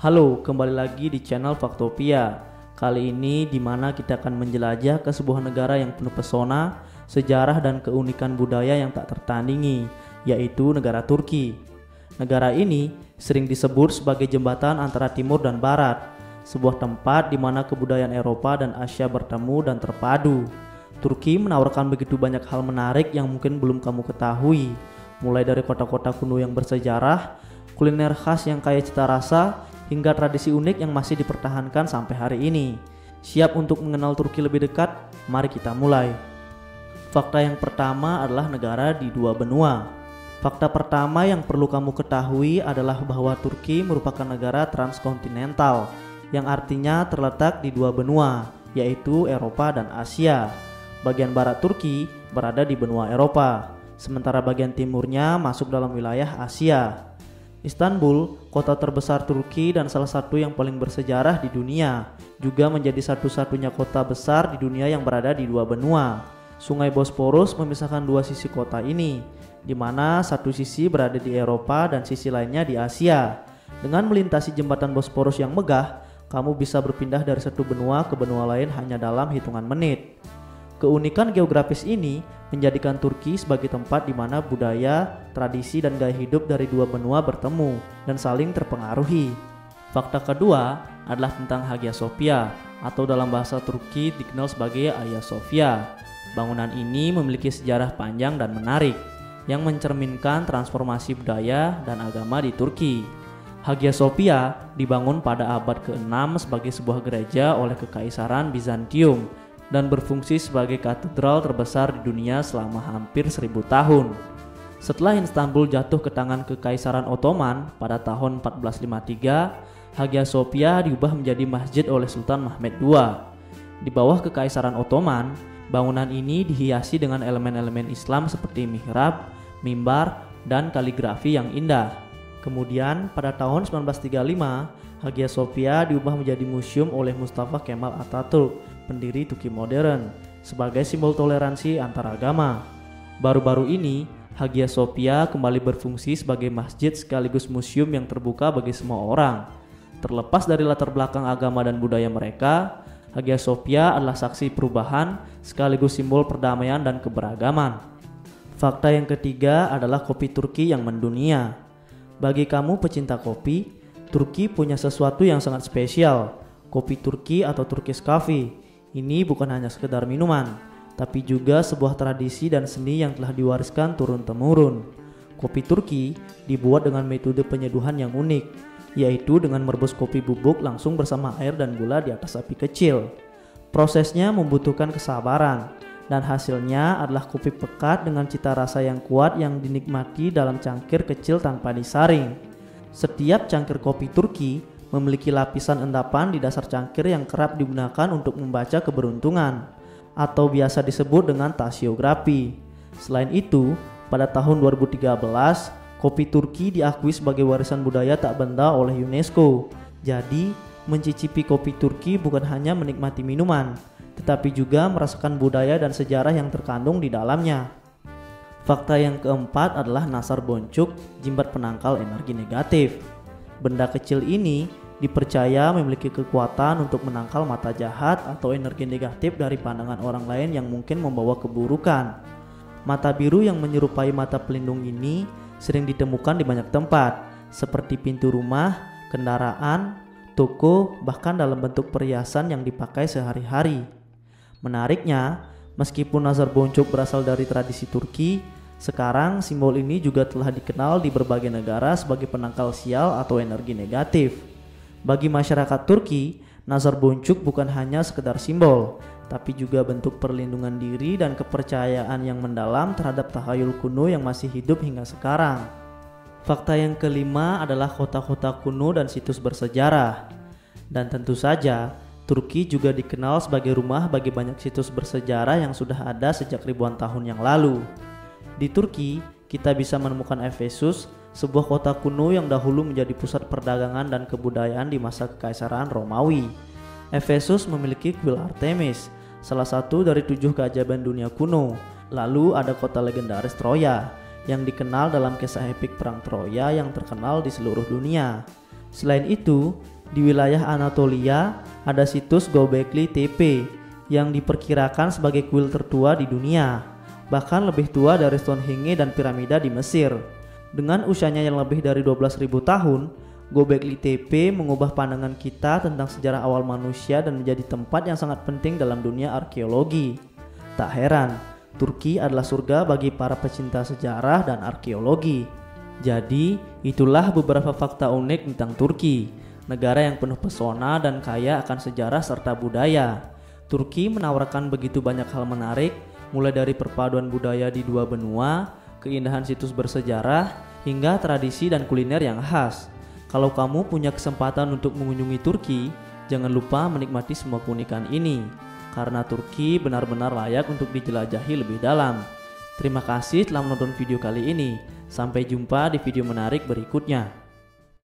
Halo, kembali lagi di channel Faktopia. Kali ini di mana kita akan menjelajah ke sebuah negara yang penuh pesona, sejarah dan keunikan budaya yang tak tertandingi, yaitu negara Turki. Negara ini sering disebut sebagai jembatan antara timur dan barat, sebuah tempat di mana kebudayaan Eropa dan Asia bertemu dan terpadu. Turki menawarkan begitu banyak hal menarik yang mungkin belum kamu ketahui, mulai dari kota-kota kuno yang bersejarah, kuliner khas yang kaya cita rasa, hingga tradisi unik yang masih dipertahankan sampai hari ini. Siap untuk mengenal Turki lebih dekat? Mari kita mulai. Fakta yang pertama adalah negara di dua benua. Fakta pertama yang perlu kamu ketahui adalah bahwa Turki merupakan negara transkontinental, yang artinya terletak di dua benua, yaitu Eropa dan Asia. Bagian barat Turki berada di benua Eropa, sementara bagian timurnya masuk dalam wilayah Asia. Istanbul, kota terbesar Turki dan salah satu yang paling bersejarah di dunia, juga menjadi satu-satunya kota besar di dunia yang berada di dua benua. Sungai Bosporus memisahkan dua sisi kota ini, di mana satu sisi berada di Eropa dan sisi lainnya di Asia. Dengan melintasi jembatan Bosporus yang megah, kamu bisa berpindah dari satu benua ke benua lain hanya dalam hitungan menit. Keunikan geografis ini menjadikan Turki sebagai tempat di mana budaya, tradisi, dan gaya hidup dari dua benua bertemu dan saling terpengaruhi. Fakta kedua adalah tentang Hagia Sophia, atau dalam bahasa Turki dikenal sebagai Hagia Sophia. Bangunan ini memiliki sejarah panjang dan menarik yang mencerminkan transformasi budaya dan agama di Turki. Hagia Sophia dibangun pada abad ke-6 sebagai sebuah gereja oleh Kekaisaran Bizantium dan berfungsi sebagai katedral terbesar di dunia selama hampir 1000 tahun. Setelah Istanbul jatuh ke tangan Kekaisaran Ottoman pada tahun 1453, Hagia Sophia diubah menjadi masjid oleh Sultan Mehmed II. Di bawah Kekaisaran Ottoman, bangunan ini dihiasi dengan elemen-elemen Islam seperti mihrab, mimbar, dan kaligrafi yang indah. Kemudian pada tahun 1935, Hagia Sophia diubah menjadi museum oleh Mustafa Kemal Atatürk, pendiri Turki modern, sebagai simbol toleransi antar agama. Baru-baru ini, Hagia Sophia kembali berfungsi sebagai masjid sekaligus museum yang terbuka bagi semua orang. Terlepas dari latar belakang agama dan budaya mereka, Hagia Sophia adalah saksi perubahan sekaligus simbol perdamaian dan keberagaman. Fakta yang ketiga adalah kopi Turki yang mendunia. Bagi kamu pecinta kopi, Turki punya sesuatu yang sangat spesial, kopi Turki atau Turkish Coffee. Ini bukan hanya sekedar minuman, tapi juga sebuah tradisi dan seni yang telah diwariskan turun-temurun. Kopi Turki dibuat dengan metode penyeduhan yang unik, yaitu dengan merebus kopi bubuk langsung bersama air dan gula di atas api kecil. Prosesnya membutuhkan kesabaran, dan hasilnya adalah kopi pekat dengan cita rasa yang kuat yang dinikmati dalam cangkir kecil tanpa disaring. Setiap cangkir kopi Turki memiliki lapisan endapan di dasar cangkir yang kerap digunakan untuk membaca keberuntungan, atau biasa disebut dengan tasiografi. Selain itu, pada tahun 2013, kopi Turki diakui sebagai warisan budaya tak benda oleh UNESCO. Jadi, mencicipi kopi Turki bukan hanya menikmati minuman, tetapi juga merasakan budaya dan sejarah yang terkandung di dalamnya. Fakta yang keempat adalah Nasar Boncuk, jimat penangkal energi negatif. Benda kecil ini dipercaya memiliki kekuatan untuk menangkal mata jahat atau energi negatif dari pandangan orang lain yang mungkin membawa keburukan. Mata biru yang menyerupai mata pelindung ini sering ditemukan di banyak tempat, seperti pintu rumah, kendaraan, toko, bahkan dalam bentuk perhiasan yang dipakai sehari-hari. Menariknya, meskipun Nazar Boncuk berasal dari tradisi Turki, sekarang simbol ini juga telah dikenal di berbagai negara sebagai penangkal sial atau energi negatif. Bagi masyarakat Turki, Nazar Boncuk bukan hanya sekedar simbol, tapi juga bentuk perlindungan diri dan kepercayaan yang mendalam terhadap tahayul kuno yang masih hidup hingga sekarang. Fakta yang kelima adalah kota-kota kuno dan situs bersejarah. Dan tentu saja, Turki juga dikenal sebagai rumah bagi banyak situs bersejarah yang sudah ada sejak ribuan tahun yang lalu. Di Turki, kita bisa menemukan Efesus, sebuah kota kuno yang dahulu menjadi pusat perdagangan dan kebudayaan di masa Kekaisaran Romawi. Efesus memiliki kuil Artemis, salah satu dari 7 keajaiban dunia kuno. Lalu ada kota legendaris Troya, yang dikenal dalam kisah epik perang Troya yang terkenal di seluruh dunia. Selain itu, Di wilayah Anatolia ada situs Göbekli Tepe yang diperkirakan sebagai kuil tertua di dunia, bahkan lebih tua dari Stonehenge dan piramida di Mesir. Dengan usianya yang lebih dari 12.000 tahun, Göbekli Tepe mengubah pandangan kita tentang sejarah awal manusia dan menjadi tempat yang sangat penting dalam dunia arkeologi. Tak heran, Turki adalah surga bagi para pecinta sejarah dan arkeologi. Jadi, itulah beberapa fakta unik tentang Turki, negara yang penuh pesona dan kaya akan sejarah serta budaya. Turki menawarkan begitu banyak hal menarik, mulai dari perpaduan budaya di dua benua, keindahan situs bersejarah, hingga tradisi dan kuliner yang khas. Kalau kamu punya kesempatan untuk mengunjungi Turki, jangan lupa menikmati semua keunikan ini, karena Turki benar-benar layak untuk dijelajahi lebih dalam. Terima kasih telah menonton video kali ini. Sampai jumpa di video menarik berikutnya.